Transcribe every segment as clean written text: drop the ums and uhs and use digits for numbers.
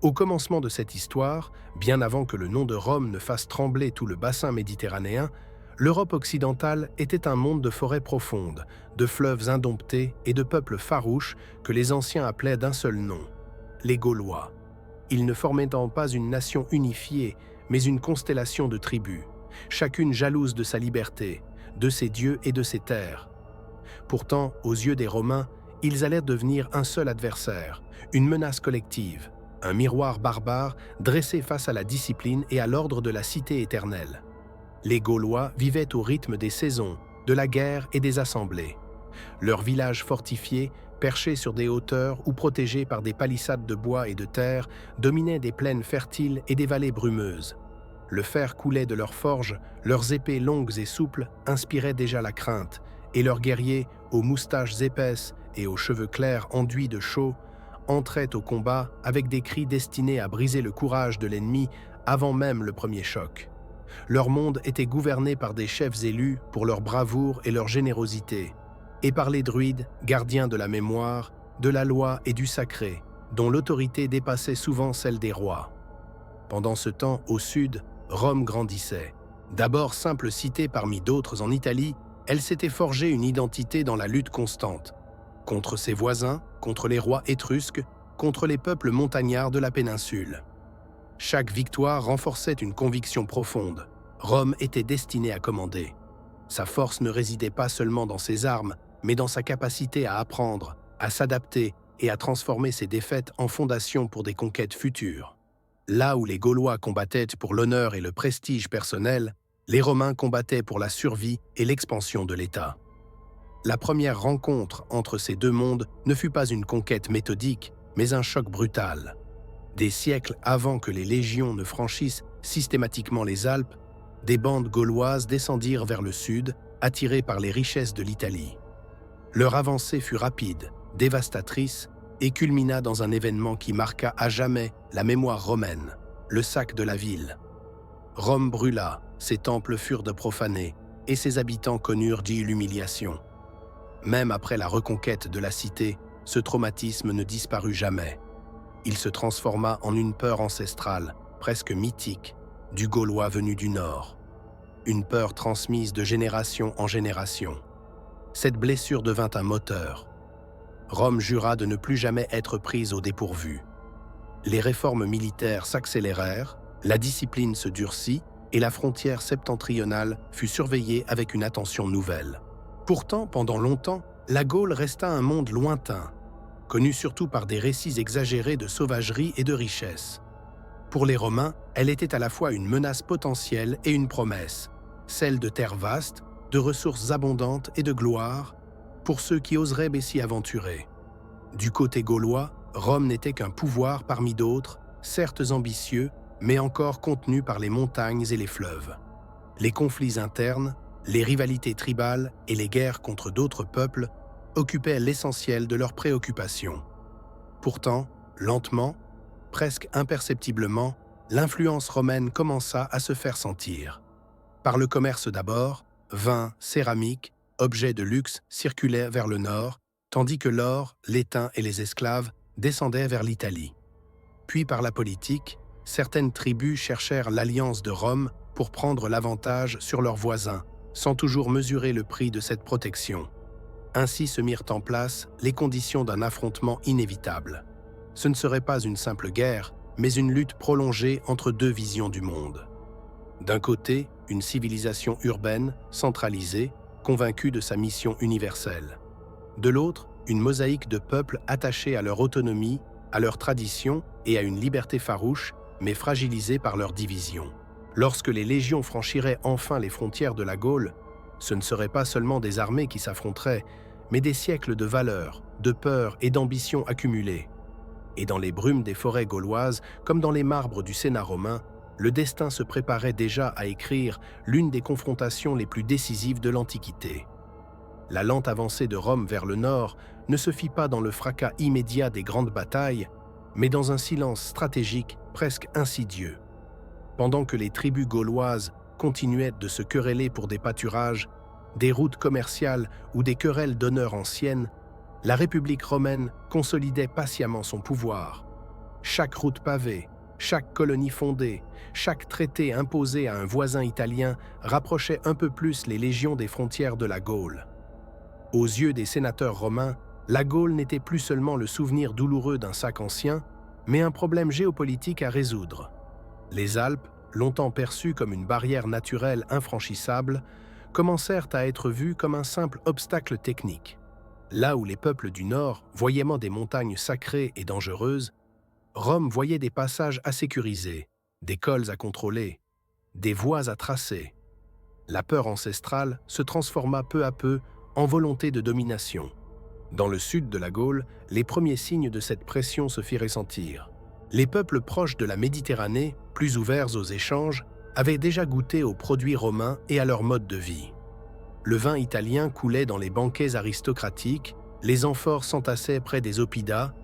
Au commencement de cette histoire, bien avant que le nom de Rome ne fasse trembler tout le bassin méditerranéen, l'Europe occidentale était un monde de forêts profondes, de fleuves indomptés et de peuples farouches que les anciens appelaient d'un seul nom, les Gaulois. Ils ne formaient donc pas une nation unifiée, mais une constellation de tribus, chacune jalouse de sa liberté, de ses dieux et de ses terres. Pourtant, aux yeux des Romains, ils allaient devenir un seul adversaire, une menace collective, un miroir barbare dressé face à la discipline et à l'ordre de la cité éternelle. Les Gaulois vivaient au rythme des saisons, de la guerre et des assemblées. Leurs villages fortifiés, perchés sur des hauteurs ou protégés par des palissades de bois et de terre, dominaient des plaines fertiles et des vallées brumeuses. Le fer coulait de leurs forges, leurs épées longues et souples inspiraient déjà la crainte, et leurs guerriers, aux moustaches épaisses et aux cheveux clairs enduits de chaux, entraient au combat avec des cris destinés à briser le courage de l'ennemi avant même le premier choc. Leur monde était gouverné par des chefs élus pour leur bravoure et leur générosité, et par les druides, gardiens de la mémoire, de la loi et du sacré, dont l'autorité dépassait souvent celle des rois. Pendant ce temps, au sud, Rome grandissait. D'abord simple cité parmi d'autres en Italie, elle s'était forgée une identité dans la lutte constante, contre ses voisins, contre les rois étrusques, contre les peuples montagnards de la péninsule. Chaque victoire renforçait une conviction profonde. Rome était destinée à commander. Sa force ne résidait pas seulement dans ses armes, mais dans sa capacité à apprendre, à s'adapter et à transformer ses défaites en fondation pour des conquêtes futures. Là où les Gaulois combattaient pour l'honneur et le prestige personnel, les Romains combattaient pour la survie et l'expansion de l'État. La première rencontre entre ces deux mondes ne fut pas une conquête méthodique, mais un choc brutal. Des siècles avant que les légions ne franchissent systématiquement les Alpes, des bandes gauloises descendirent vers le sud, attirées par les richesses de l'Italie. Leur avancée fut rapide, dévastatrice, et culmina dans un événement qui marqua à jamais la mémoire romaine, le sac de la ville. Rome brûla, ses temples furent profanés, et ses habitants connurent l'humiliation. Même après la reconquête de la cité, ce traumatisme ne disparut jamais. Il se transforma en une peur ancestrale, presque mythique, du Gaulois venu du Nord. Une peur transmise de génération en génération. Cette blessure devint un moteur. Rome jura de ne plus jamais être prise au dépourvu. Les réformes militaires s'accélérèrent, la discipline se durcit et la frontière septentrionale fut surveillée avec une attention nouvelle. Pourtant, pendant longtemps, la Gaule resta un monde lointain, connu surtout par des récits exagérés de sauvagerie et de richesse. Pour les Romains, elle était à la fois une menace potentielle et une promesse, celle de terres vastes, de ressources abondantes et de gloire, pour ceux qui oseraient s'y aventurer. Du côté gaulois, Rome n'était qu'un pouvoir parmi d'autres, certes ambitieux, mais encore contenu par les montagnes et les fleuves. Les conflits internes, les rivalités tribales et les guerres contre d'autres peuples occupaient l'essentiel de leurs préoccupations. Pourtant, lentement, presque imperceptiblement, l'influence romaine commença à se faire sentir. Par le commerce d'abord, vin, céramique, objets de luxe circulaient vers le nord, tandis que l'or, l'étain et les esclaves descendaient vers l'Italie. Puis par la politique, certaines tribus cherchèrent l'alliance de Rome pour prendre l'avantage sur leurs voisins, sans toujours mesurer le prix de cette protection. Ainsi se mirent en place les conditions d'un affrontement inévitable. Ce ne serait pas une simple guerre, mais une lutte prolongée entre deux visions du monde. D'un côté, une civilisation urbaine, centralisée, convaincue de sa mission universelle. De l'autre, une mosaïque de peuples attachés à leur autonomie, à leurs traditions et à une liberté farouche, mais fragilisés par leur division. Lorsque les légions franchiraient enfin les frontières de la Gaule, ce ne seraient pas seulement des armées qui s'affronteraient, mais des siècles de valeurs, de peurs et d'ambitions accumulées. Et dans les brumes des forêts gauloises, comme dans les marbres du Sénat romain, le destin se préparait déjà à écrire l'une des confrontations les plus décisives de l'Antiquité. La lente avancée de Rome vers le nord ne se fit pas dans le fracas immédiat des grandes batailles, mais dans un silence stratégique presque insidieux. Pendant que les tribus gauloises continuaient de se quereller pour des pâturages, des routes commerciales ou des querelles d'honneur anciennes, la République romaine consolidait patiemment son pouvoir. Chaque route pavée, chaque colonie fondée, chaque traité imposé à un voisin italien rapprochait un peu plus les légions des frontières de la Gaule. Aux yeux des sénateurs romains, la Gaule n'était plus seulement le souvenir douloureux d'un sac ancien, mais un problème géopolitique à résoudre. Les Alpes, longtemps perçues comme une barrière naturelle infranchissable, commencèrent à être vues comme un simple obstacle technique. Là où les peuples du Nord voyaient des montagnes sacrées et dangereuses, Rome voyait des passages à sécuriser, des cols à contrôler, des voies à tracer. La peur ancestrale se transforma peu à peu en volonté de domination. Dans le sud de la Gaule, les premiers signes de cette pression se firent ressentir. Les peuples proches de la Méditerranée, plus ouverts aux échanges, avaient déjà goûté aux produits romains et à leur mode de vie. Le vin italien coulait dans les banquets aristocratiques, les amphores s'entassaient près des oppida,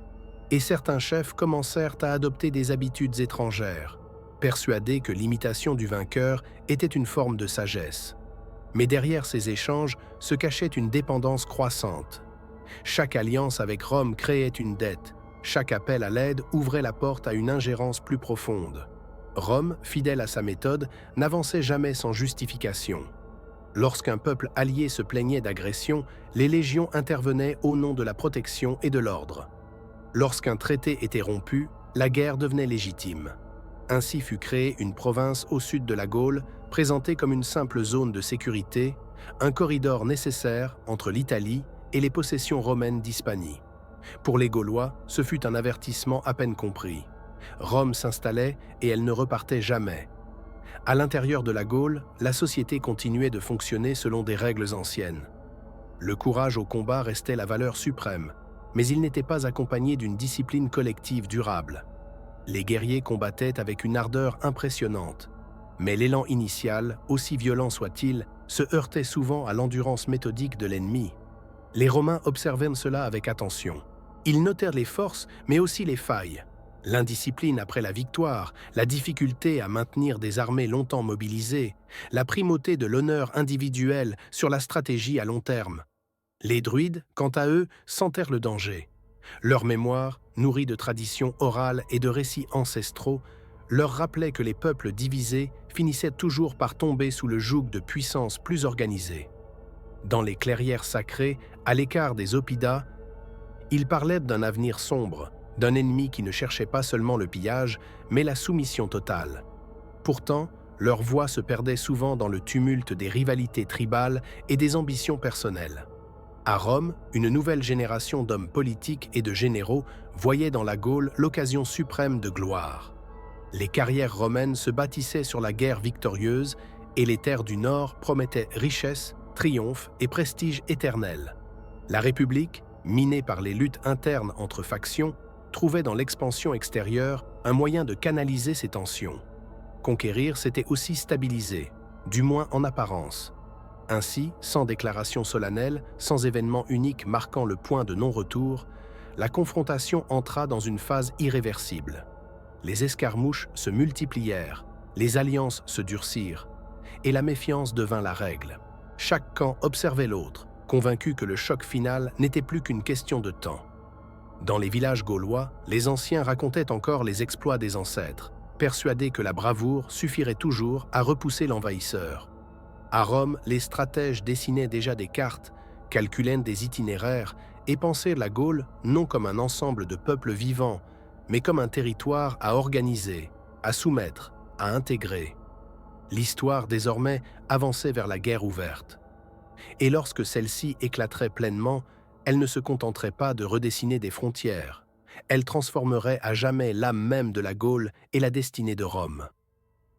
et certains chefs commencèrent à adopter des habitudes étrangères, persuadés que l'imitation du vainqueur était une forme de sagesse. Mais derrière ces échanges se cachait une dépendance croissante. Chaque alliance avec Rome créait une dette, chaque appel à l'aide ouvrait la porte à une ingérence plus profonde. Rome, fidèle à sa méthode, n'avançait jamais sans justification. Lorsqu'un peuple allié se plaignait d'agression, les légions intervenaient au nom de la protection et de l'ordre. Lorsqu'un traité était rompu, la guerre devenait légitime. Ainsi fut créée une province au sud de la Gaule, présentée comme une simple zone de sécurité, un corridor nécessaire entre l'Italie et les possessions romaines d'Hispanie. Pour les Gaulois, ce fut un avertissement à peine compris. Rome s'installait et elle ne repartait jamais. À l'intérieur de la Gaule, la société continuait de fonctionner selon des règles anciennes. Le courage au combat restait la valeur suprême, mais il n'était pas accompagné d'une discipline collective durable. Les guerriers combattaient avec une ardeur impressionnante, mais l'élan initial, aussi violent soit-il, se heurtait souvent à l'endurance méthodique de l'ennemi. Les Romains observèrent cela avec attention. Ils notèrent les forces, mais aussi les failles. L'indiscipline après la victoire, la difficulté à maintenir des armées longtemps mobilisées, la primauté de l'honneur individuel sur la stratégie à long terme. Les druides, quant à eux, sentèrent le danger. Leur mémoire, nourrie de traditions orales et de récits ancestraux, leur rappelait que les peuples divisés finissaient toujours par tomber sous le joug de puissances plus organisées. Dans les clairières sacrées, à l'écart des oppidas, ils parlaient d'un avenir sombre, d'un ennemi qui ne cherchait pas seulement le pillage, mais la soumission totale. Pourtant, leur voix se perdait souvent dans le tumulte des rivalités tribales et des ambitions personnelles. À Rome, une nouvelle génération d'hommes politiques et de généraux voyait dans la Gaule l'occasion suprême de gloire. Les carrières romaines se bâtissaient sur la guerre victorieuse et les terres du Nord promettaient richesse, triomphe et prestige éternel. La République, minée par les luttes internes entre factions, trouvait dans l'expansion extérieure un moyen de canaliser ces tensions. Conquérir, c'était aussi stabiliser, du moins en apparence. Ainsi, sans déclaration solennelle, sans événement unique marquant le point de non-retour, la confrontation entra dans une phase irréversible. Les escarmouches se multiplièrent, les alliances se durcirent, et la méfiance devint la règle. Chaque camp observait l'autre, convaincu que le choc final n'était plus qu'une question de temps. Dans les villages gaulois, les anciens racontaient encore les exploits des ancêtres, persuadés que la bravoure suffirait toujours à repousser l'envahisseur. À Rome, les stratèges dessinaient déjà des cartes, calculaient des itinéraires et pensaient la Gaule non comme un ensemble de peuples vivants, mais comme un territoire à organiser, à soumettre, à intégrer. L'histoire, désormais, avançait vers la guerre ouverte. Et lorsque celle-ci éclaterait pleinement, elle ne se contenterait pas de redessiner des frontières. Elle transformerait à jamais l'âme même de la Gaule et la destinée de Rome.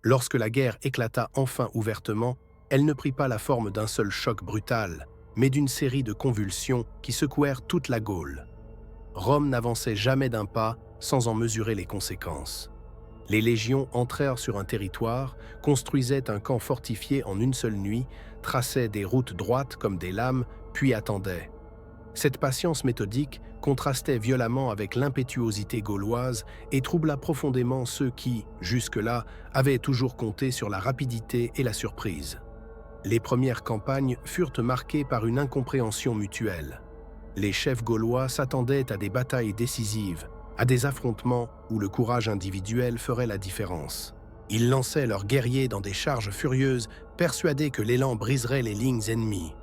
Lorsque la guerre éclata enfin ouvertement, elle ne prit pas la forme d'un seul choc brutal, mais d'une série de convulsions qui secouèrent toute la Gaule. Rome n'avançait jamais d'un pas sans en mesurer les conséquences. Les légions entrèrent sur un territoire, construisaient un camp fortifié en une seule nuit, traçaient des routes droites comme des lames, puis attendaient. Cette patience méthodique contrastait violemment avec l'impétuosité gauloise et troubla profondément ceux qui, jusque-là, avaient toujours compté sur la rapidité et la surprise. Les premières campagnes furent marquées par une incompréhension mutuelle. Les chefs gaulois s'attendaient à des batailles décisives, à des affrontements où le courage individuel ferait la différence. Ils lançaient leurs guerriers dans des charges furieuses, persuadés que l'élan briserait les lignes ennemies.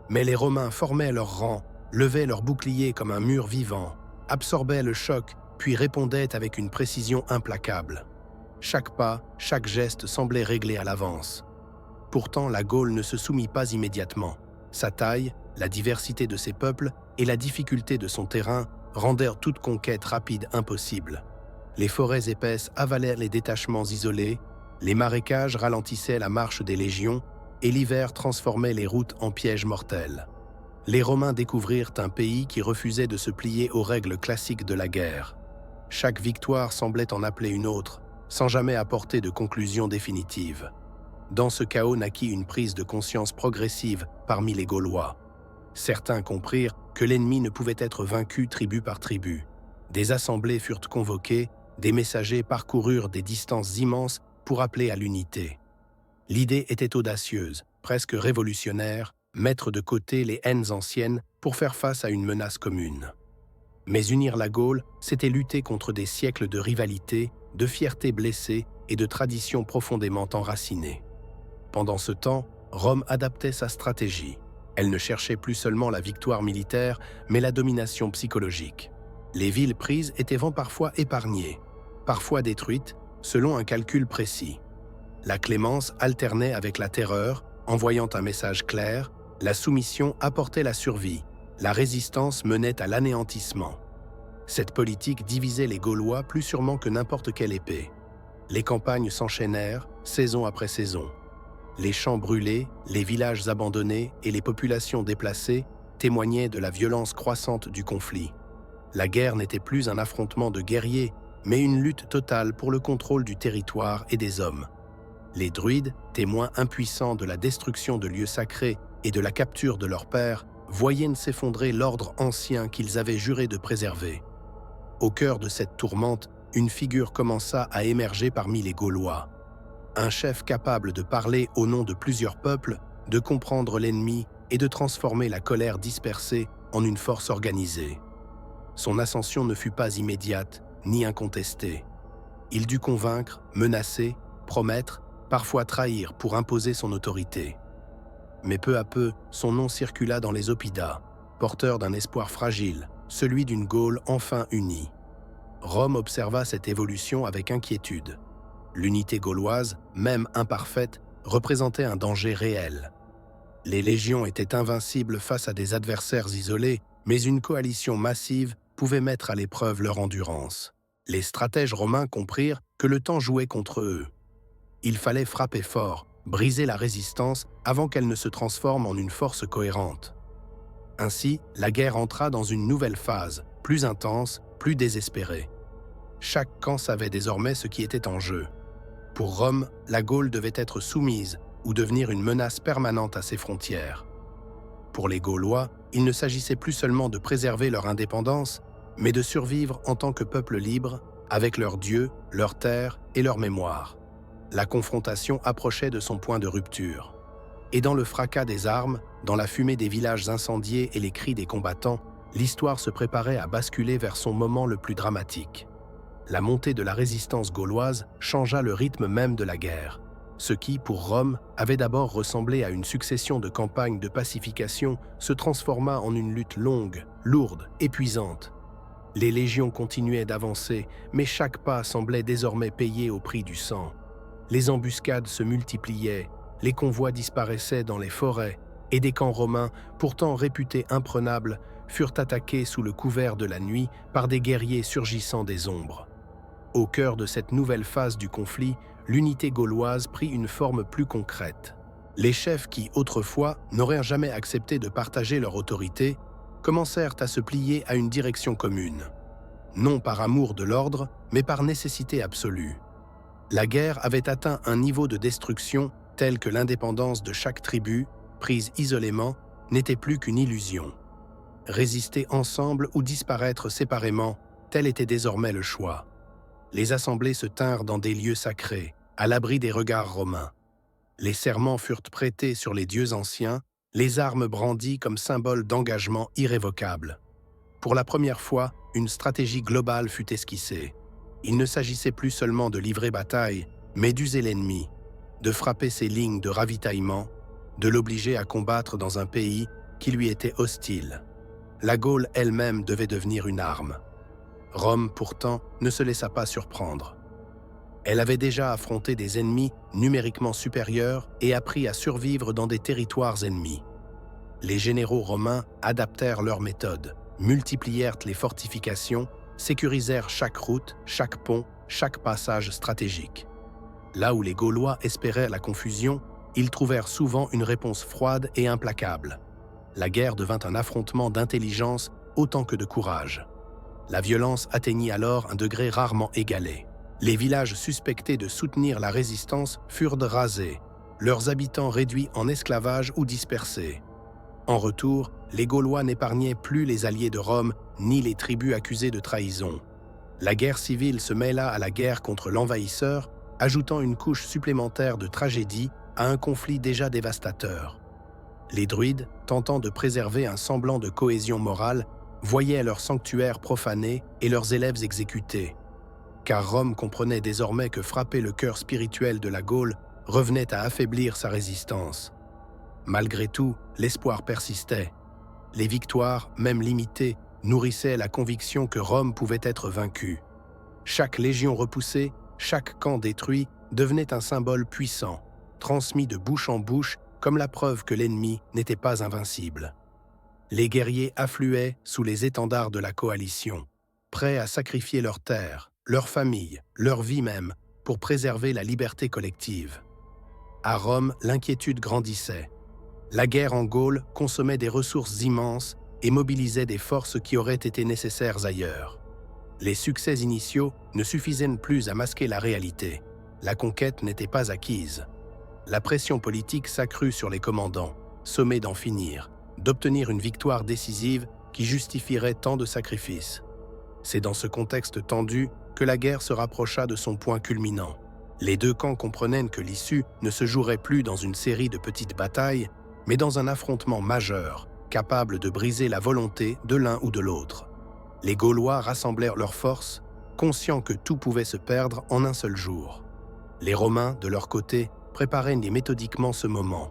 Mais les Romains formaient leurs rangs, levaient leurs boucliers comme un mur vivant, absorbaient le choc, puis répondaient avec une précision implacable. Chaque pas, chaque geste semblait réglé à l'avance. Pourtant, la Gaule ne se soumit pas immédiatement. Sa taille, la diversité de ses peuples et la difficulté de son terrain rendèrent toute conquête rapide impossible. Les forêts épaisses avalèrent les détachements isolés, les marécages ralentissaient la marche des légions et l'hiver transformait les routes en pièges mortels. Les Romains découvrirent un pays qui refusait de se plier aux règles classiques de la guerre. Chaque victoire semblait en appeler une autre, sans jamais apporter de conclusion définitive. Dans ce chaos naquit une prise de conscience progressive parmi les Gaulois. Certains comprirent que l'ennemi ne pouvait être vaincu tribu par tribu. Des assemblées furent convoquées, des messagers parcoururent des distances immenses pour appeler à l'unité. L'idée était audacieuse, presque révolutionnaire, mettre de côté les haines anciennes pour faire face à une menace commune. Mais unir la Gaule, c'était lutter contre des siècles de rivalité, de fierté blessée et de traditions profondément enracinées. Pendant ce temps, Rome adaptait sa stratégie. Elle ne cherchait plus seulement la victoire militaire, mais la domination psychologique. Les villes prises étaient parfois épargnées, parfois détruites, selon un calcul précis. La clémence alternait avec la terreur, envoyant un message clair, la soumission apportait la survie, la résistance menait à l'anéantissement. Cette politique divisait les Gaulois plus sûrement que n'importe quelle épée. Les campagnes s'enchaînèrent, saison après saison. Les champs brûlés, les villages abandonnés et les populations déplacées témoignaient de la violence croissante du conflit. La guerre n'était plus un affrontement de guerriers, mais une lutte totale pour le contrôle du territoire et des hommes. Les druides, témoins impuissants de la destruction de lieux sacrés et de la capture de leurs pères, voyaient s'effondrer l'ordre ancien qu'ils avaient juré de préserver. Au cœur de cette tourmente, une figure commença à émerger parmi les Gaulois. Un chef capable de parler au nom de plusieurs peuples, de comprendre l'ennemi et de transformer la colère dispersée en une force organisée. Son ascension ne fut pas immédiate, ni incontestée. Il dut convaincre, menacer, promettre, parfois trahir pour imposer son autorité. Mais peu à peu, son nom circula dans les Oppida, porteur d'un espoir fragile, celui d'une Gaule enfin unie. Rome observa cette évolution avec inquiétude. L'unité gauloise, même imparfaite, représentait un danger réel. Les légions étaient invincibles face à des adversaires isolés, mais une coalition massive pouvait mettre à l'épreuve leur endurance. Les stratèges romains comprirent que le temps jouait contre eux. Il fallait frapper fort, briser la résistance avant qu'elle ne se transforme en une force cohérente. Ainsi, la guerre entra dans une nouvelle phase, plus intense, plus désespérée. Chaque camp savait désormais ce qui était en jeu. Pour Rome, la Gaule devait être soumise ou devenir une menace permanente à ses frontières. Pour les Gaulois, il ne s'agissait plus seulement de préserver leur indépendance, mais de survivre en tant que peuple libre, avec leurs dieux, leurs terres et leur mémoire. La confrontation approchait de son point de rupture. Et dans le fracas des armes, dans la fumée des villages incendiés et les cris des combattants, l'histoire se préparait à basculer vers son moment le plus dramatique. La montée de la résistance gauloise changea le rythme même de la guerre. Ce qui, pour Rome, avait d'abord ressemblé à une succession de campagnes de pacification se transforma en une lutte longue, lourde, épuisante. Les légions continuaient d'avancer, mais chaque pas semblait désormais payé au prix du sang. Les embuscades se multipliaient, les convois disparaissaient dans les forêts, et des camps romains, pourtant réputés imprenables, furent attaqués sous le couvert de la nuit par des guerriers surgissant des ombres. Au cœur de cette nouvelle phase du conflit, l'unité gauloise prit une forme plus concrète. Les chefs qui, autrefois, n'auraient jamais accepté de partager leur autorité, commencèrent à se plier à une direction commune. Non par amour de l'ordre, mais par nécessité absolue. La guerre avait atteint un niveau de destruction tel que l'indépendance de chaque tribu, prise isolément, n'était plus qu'une illusion. Résister ensemble ou disparaître séparément, tel était désormais le choix. Les assemblées se tinrent dans des lieux sacrés, à l'abri des regards romains. Les serments furent prêtés sur les dieux anciens, les armes brandies comme symbole d'engagement irrévocable. Pour la première fois, une stratégie globale fut esquissée. Il ne s'agissait plus seulement de livrer bataille, mais d'user l'ennemi, de frapper ses lignes de ravitaillement, de l'obliger à combattre dans un pays qui lui était hostile. La Gaule elle-même devait devenir une arme. Rome, pourtant, ne se laissa pas surprendre. Elle avait déjà affronté des ennemis numériquement supérieurs et appris à survivre dans des territoires ennemis. Les généraux romains adaptèrent leurs méthodes, multiplièrent les fortifications, sécurisèrent chaque route, chaque pont, chaque passage stratégique. Là où les Gaulois espéraient la confusion, ils trouvèrent souvent une réponse froide et implacable. La guerre devint un affrontement d'intelligence autant que de courage. La violence atteignit alors un degré rarement égalé. Les villages suspectés de soutenir la résistance furent rasés, leurs habitants réduits en esclavage ou dispersés. En retour, les Gaulois n'épargnaient plus les alliés de Rome ni les tribus accusées de trahison. La guerre civile se mêla à la guerre contre l'envahisseur, ajoutant une couche supplémentaire de tragédie à un conflit déjà dévastateur. Les druides, tentant de préserver un semblant de cohésion morale, voyaient leurs sanctuaires profanés et leurs élèves exécutés. Car Rome comprenait désormais que frapper le cœur spirituel de la Gaule revenait à affaiblir sa résistance. Malgré tout, l'espoir persistait. Les victoires, même limitées, nourrissaient la conviction que Rome pouvait être vaincue. Chaque légion repoussée, chaque camp détruit devenait un symbole puissant, transmis de bouche en bouche comme la preuve que l'ennemi n'était pas invincible. Les guerriers affluaient sous les étendards de la coalition, prêts à sacrifier leurs terres, leurs familles, leur vie même, pour préserver la liberté collective. À Rome, l'inquiétude grandissait. La guerre en Gaule consommait des ressources immenses et mobilisait des forces qui auraient été nécessaires ailleurs. Les succès initiaux ne suffisaient plus à masquer la réalité. La conquête n'était pas acquise. La pression politique s'accrut sur les commandants, sommés d'en finir, d'obtenir une victoire décisive qui justifierait tant de sacrifices. C'est dans ce contexte tendu que la guerre se rapprocha de son point culminant. Les deux camps comprenaient que l'issue ne se jouerait plus dans une série de petites batailles, mais dans un affrontement majeur, capable de briser la volonté de l'un ou de l'autre. Les Gaulois rassemblèrent leurs forces, conscients que tout pouvait se perdre en un seul jour. Les Romains, de leur côté, préparaient méthodiquement ce moment,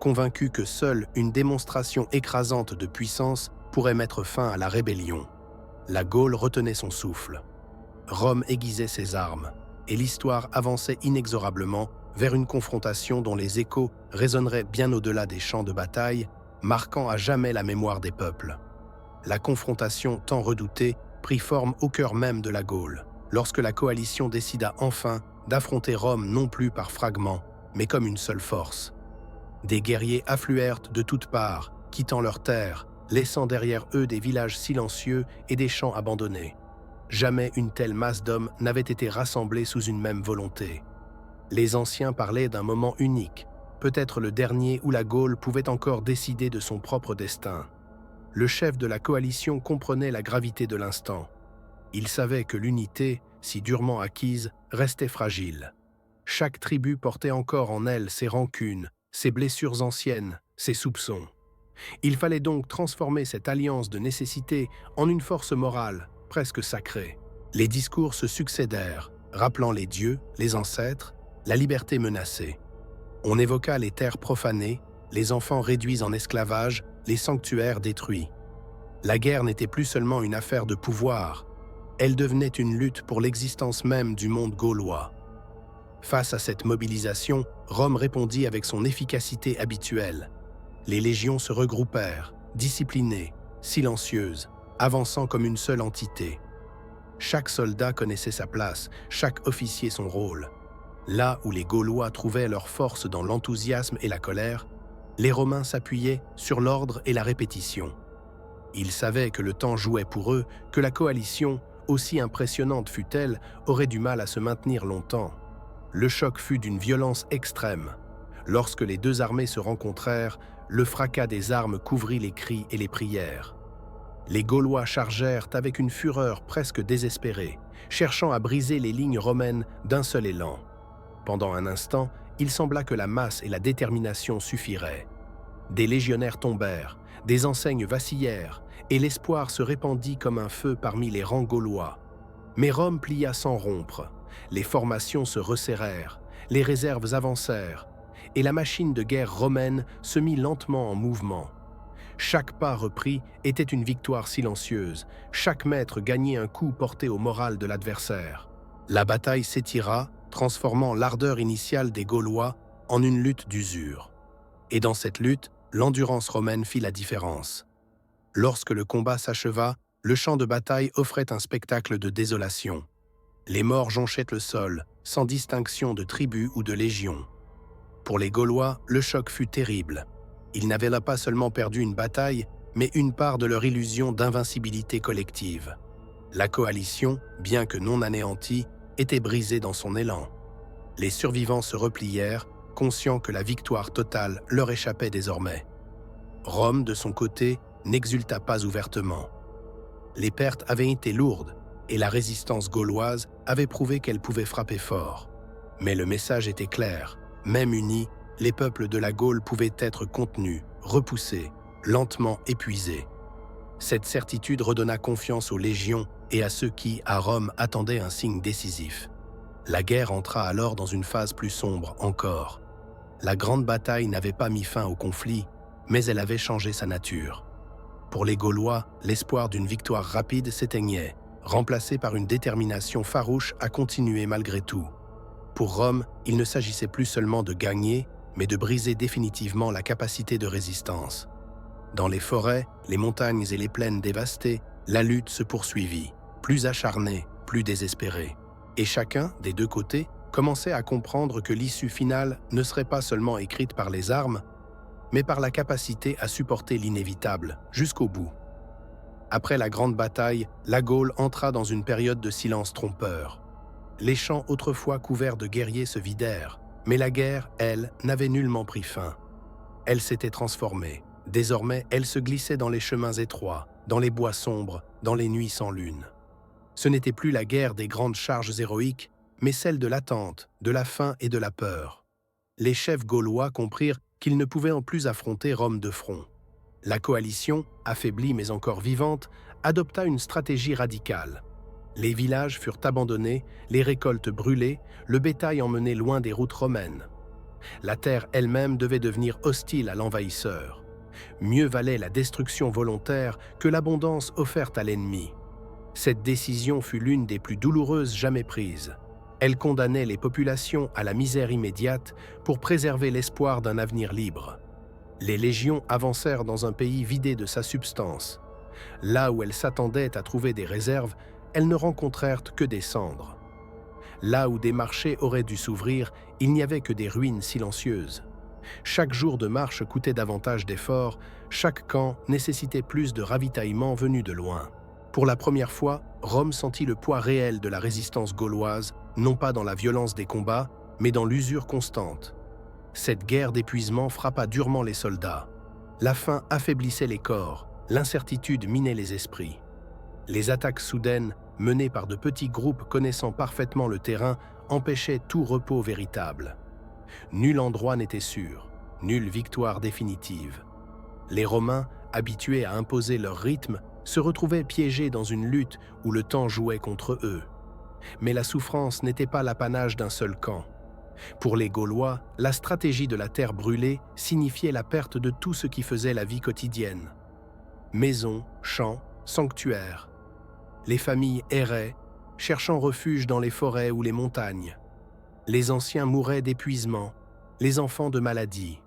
convaincus que seule une démonstration écrasante de puissance pourrait mettre fin à la rébellion. La Gaule retenait son souffle. Rome aiguisait ses armes, et l'histoire avançait inexorablement vers une confrontation dont les échos résonneraient bien au-delà des champs de bataille, marquant à jamais la mémoire des peuples. La confrontation tant redoutée prit forme au cœur même de la Gaule, lorsque la coalition décida enfin d'affronter Rome non plus par fragments, mais comme une seule force. Des guerriers affluèrent de toutes parts, quittant leurs terres, laissant derrière eux des villages silencieux et des champs abandonnés. Jamais une telle masse d'hommes n'avait été rassemblée sous une même volonté. Les anciens parlaient d'un moment unique, peut-être le dernier où la Gaule pouvait encore décider de son propre destin. Le chef de la coalition comprenait la gravité de l'instant. Il savait que l'unité, si durement acquise, restait fragile. Chaque tribu portait encore en elle ses rancunes, ses blessures anciennes, ses soupçons. Il fallait donc transformer cette alliance de nécessité en une force morale, presque sacrée. Les discours se succédèrent, rappelant les dieux, les ancêtres, la liberté menacée. On évoqua les terres profanées, les enfants réduits en esclavage, les sanctuaires détruits. La guerre n'était plus seulement une affaire de pouvoir, elle devenait une lutte pour l'existence même du monde gaulois. Face à cette mobilisation, Rome répondit avec son efficacité habituelle. Les légions se regroupèrent, disciplinées, silencieuses, avançant comme une seule entité. Chaque soldat connaissait sa place, chaque officier son rôle. Là où les Gaulois trouvaient leur force dans l'enthousiasme et la colère, les Romains s'appuyaient sur l'ordre et la répétition. Ils savaient que le temps jouait pour eux, que la coalition, aussi impressionnante fût-elle, aurait du mal à se maintenir longtemps. Le choc fut d'une violence extrême. Lorsque les deux armées se rencontrèrent, le fracas des armes couvrit les cris et les prières. Les Gaulois chargèrent avec une fureur presque désespérée, cherchant à briser les lignes romaines d'un seul élan. Pendant un instant, il sembla que la masse et la détermination suffiraient. Des légionnaires tombèrent, des enseignes vacillèrent, et l'espoir se répandit comme un feu parmi les rangs gaulois. Mais Rome plia sans rompre, les formations se resserrèrent, les réserves avancèrent, et la machine de guerre romaine se mit lentement en mouvement. Chaque pas repris était une victoire silencieuse, chaque mètre gagnait un coup porté au moral de l'adversaire. La bataille s'étira, transformant l'ardeur initiale des Gaulois en une lutte d'usure. Et dans cette lutte, l'endurance romaine fit la différence. Lorsque le combat s'acheva, le champ de bataille offrait un spectacle de désolation. Les morts jonchaient le sol, sans distinction de tribu ou de légion. Pour les Gaulois, le choc fut terrible. Ils n'avaient là pas seulement perdu une bataille, mais une part de leur illusion d'invincibilité collective. La coalition, bien que non anéantie, était brisée dans son élan. Les survivants se replièrent, conscients que la victoire totale leur échappait désormais. Rome, de son côté, n'exulta pas ouvertement. Les pertes avaient été lourdes, et la résistance gauloise avait prouvé qu'elle pouvait frapper fort. Mais le message était clair, même unis, les peuples de la Gaule pouvaient être contenus, repoussés, lentement épuisés. Cette certitude redonna confiance aux légions et à ceux qui, à Rome, attendaient un signe décisif. La guerre entra alors dans une phase plus sombre encore. La grande bataille n'avait pas mis fin au conflit, mais elle avait changé sa nature. Pour les Gaulois, l'espoir d'une victoire rapide s'éteignait, remplacé par une détermination farouche à continuer malgré tout. Pour Rome, il ne s'agissait plus seulement de gagner, mais de briser définitivement la capacité de résistance. Dans les forêts, les montagnes et les plaines dévastées, la lutte se poursuivit, plus acharnée, plus désespérée. Et chacun, des deux côtés, commençait à comprendre que l'issue finale ne serait pas seulement écrite par les armes, mais par la capacité à supporter l'inévitable, jusqu'au bout. Après la grande bataille, la Gaule entra dans une période de silence trompeur. Les champs autrefois couverts de guerriers se vidèrent, mais la guerre, elle, n'avait nullement pris fin. Elle s'était transformée. Désormais, elle se glissait dans les chemins étroits, dans les bois sombres, dans les nuits sans lune. Ce n'était plus la guerre des grandes charges héroïques, mais celle de l'attente, de la faim et de la peur. Les chefs gaulois comprirent qu'ils ne pouvaient en plus affronter Rome de front. La coalition, affaiblie mais encore vivante, adopta une stratégie radicale. Les villages furent abandonnés, les récoltes brûlées, le bétail emmené loin des routes romaines. La terre elle-même devait devenir hostile à l'envahisseur. Mieux valait la destruction volontaire que l'abondance offerte à l'ennemi. Cette décision fut l'une des plus douloureuses jamais prises. Elle condamnait les populations à la misère immédiate pour préserver l'espoir d'un avenir libre. Les légions avancèrent dans un pays vidé de sa substance. Là où elles s'attendaient à trouver des réserves, elles ne rencontrèrent que des cendres. Là où des marchés auraient dû s'ouvrir, il n'y avait que des ruines silencieuses. Chaque jour de marche coûtait davantage d'efforts, chaque camp nécessitait plus de ravitaillement venu de loin. Pour la première fois, Rome sentit le poids réel de la résistance gauloise, non pas dans la violence des combats, mais dans l'usure constante. Cette guerre d'épuisement frappa durement les soldats. La faim affaiblissait les corps, l'incertitude minait les esprits. Les attaques soudaines, menées par de petits groupes connaissant parfaitement le terrain, empêchaient tout repos véritable. Nul endroit n'était sûr, nulle victoire définitive. Les Romains, habitués à imposer leur rythme, se retrouvaient piégés dans une lutte où le temps jouait contre eux. Mais la souffrance n'était pas l'apanage d'un seul camp. Pour les Gaulois, la stratégie de la terre brûlée signifiait la perte de tout ce qui faisait la vie quotidienne. Maisons, champs, sanctuaires. Les familles erraient, cherchant refuge dans les forêts ou les montagnes. Les anciens mouraient d'épuisement, les enfants de maladie.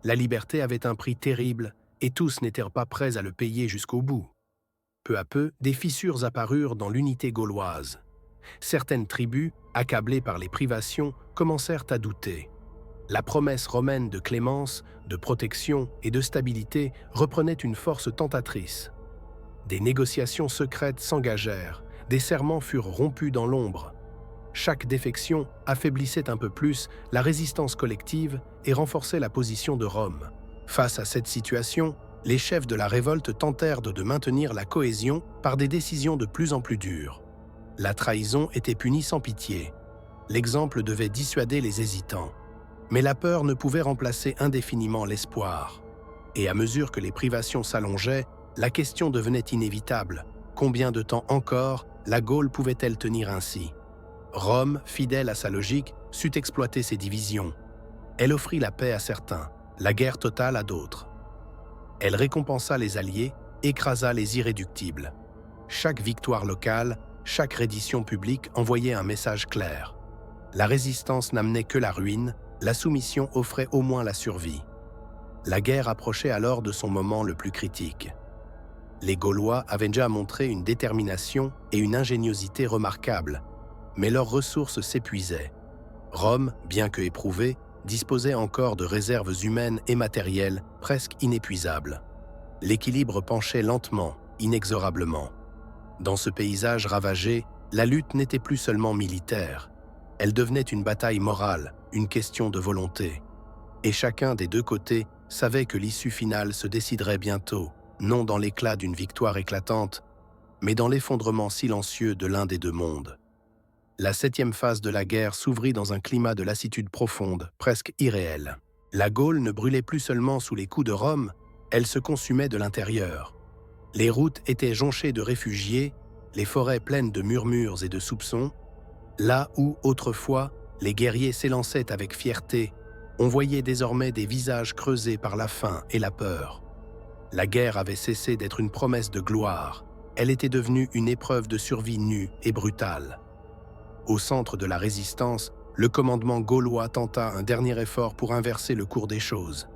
La liberté avait un prix terrible et tous n'étaient pas prêts à le payer jusqu'au bout. Peu à peu, des fissures apparurent dans l'unité gauloise. Certaines tribus, accablées par les privations, commencèrent à douter. La promesse romaine de clémence, de protection et de stabilité reprenait une force tentatrice. Des négociations secrètes s'engagèrent, des serments furent rompus dans l'ombre. Chaque défection affaiblissait un peu plus la résistance collective et renforçait la position de Rome. Face à cette situation, les chefs de la révolte tentèrent de maintenir la cohésion par des décisions de plus en plus dures. La trahison était punie sans pitié. L'exemple devait dissuader les hésitants. Mais la peur ne pouvait remplacer indéfiniment l'espoir. Et à mesure que les privations s'allongeaient, la question devenait inévitable. Combien de temps encore la Gaule pouvait-elle tenir ainsi? Rome, fidèle à sa logique, sut exploiter ses divisions. Elle offrit la paix à certains, la guerre totale à d'autres. Elle récompensa les alliés, écrasa les irréductibles. Chaque victoire locale, chaque reddition publique envoyait un message clair. La résistance n'amenait que la ruine, la soumission offrait au moins la survie. La guerre approchait alors de son moment le plus critique. Les Gaulois avaient déjà montré une détermination et une ingéniosité remarquables, mais leurs ressources s'épuisaient. Rome, bien que éprouvée, disposait encore de réserves humaines et matérielles presque inépuisables. L'équilibre penchait lentement, inexorablement. Dans ce paysage ravagé, la lutte n'était plus seulement militaire. Elle devenait une bataille morale, une question de volonté. Et chacun des deux côtés savait que l'issue finale se déciderait bientôt, non dans l'éclat d'une victoire éclatante, mais dans l'effondrement silencieux de l'un des deux mondes. La 7e phase de la guerre s'ouvrit dans un climat de lassitude profonde, presque irréel. La Gaule ne brûlait plus seulement sous les coups de Rome, elle se consumait de l'intérieur. Les routes étaient jonchées de réfugiés, les forêts pleines de murmures et de soupçons. Là où, autrefois, les guerriers s'élançaient avec fierté, on voyait désormais des visages creusés par la faim et la peur. La guerre avait cessé d'être une promesse de gloire, elle était devenue une épreuve de survie nue et brutale. Au centre de la résistance, le commandement gaulois tenta un dernier effort pour inverser le cours des choses.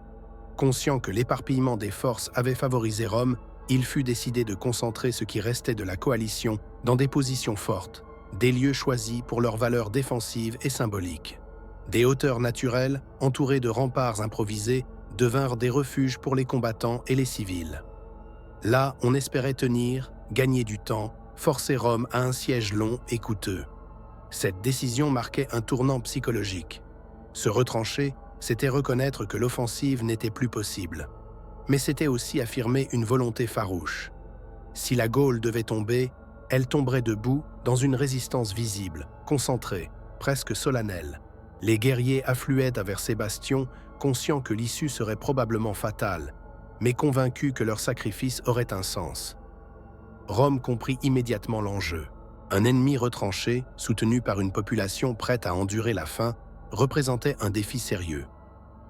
Conscient que l'éparpillement des forces avait favorisé Rome, il fut décidé de concentrer ce qui restait de la coalition dans des positions fortes, des lieux choisis pour leurs valeurs défensives et symboliques. Des hauteurs naturelles, entourées de remparts improvisés, devinrent des refuges pour les combattants et les civils. Là, on espérait tenir, gagner du temps, forcer Rome à un siège long et coûteux. Cette décision marquait un tournant psychologique. Se retrancher, c'était reconnaître que l'offensive n'était plus possible. Mais c'était aussi affirmer une volonté farouche. Si la Gaule devait tomber, elle tomberait debout dans une résistance visible, concentrée, presque solennelle. Les guerriers affluaient vers ces bastions, conscients que l'issue serait probablement fatale, mais convaincus que leur sacrifice aurait un sens. Rome comprit immédiatement l'enjeu. Un ennemi retranché, soutenu par une population prête à endurer la faim, représentait un défi sérieux.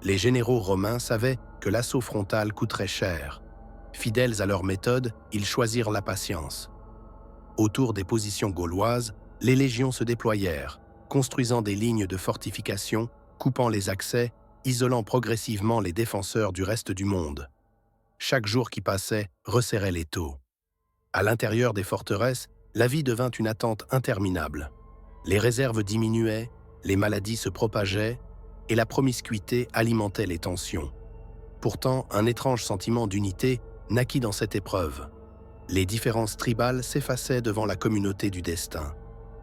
Les généraux romains savaient que l'assaut frontal coûterait cher. Fidèles à leur méthode, ils choisirent la patience. Autour des positions gauloises, les légions se déployèrent, construisant des lignes de fortification, coupant les accès, isolant progressivement les défenseurs du reste du monde. Chaque jour qui passait resserrait l'étau. À l'intérieur des forteresses, la vie devint une attente interminable. Les réserves diminuaient, les maladies se propageaient, et la promiscuité alimentait les tensions. Pourtant, un étrange sentiment d'unité naquit dans cette épreuve. Les différences tribales s'effaçaient devant la communauté du destin.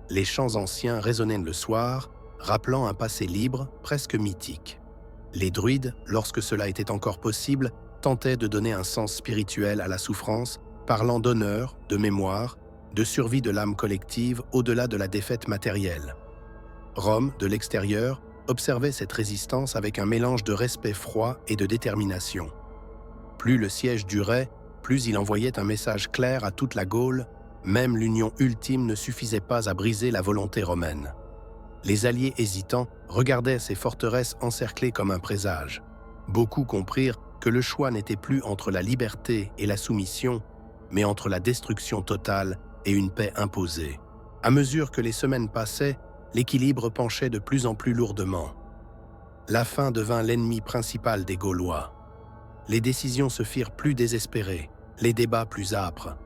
Les chants anciens résonnaient le soir, rappelant un passé libre, presque mythique. Les druides, lorsque cela était encore possible, tentaient de donner un sens spirituel à la souffrance, parlant d'honneur, de mémoire, de survie de l'âme collective au-delà de la défaite matérielle. Rome, de l'extérieur, observait cette résistance avec un mélange de respect froid et de détermination. Plus le siège durait, plus il envoyait un message clair à toute la Gaule, même l'union ultime ne suffisait pas à briser la volonté romaine. Les alliés hésitants regardaient ces forteresses encerclées comme un présage. Beaucoup comprirent que le choix n'était plus entre la liberté et la soumission, mais entre la destruction totale et une paix imposée. À mesure que les semaines passaient, l'équilibre penchait de plus en plus lourdement. La faim devint l'ennemi principal des Gaulois. Les décisions se firent plus désespérées, les débats plus âpres.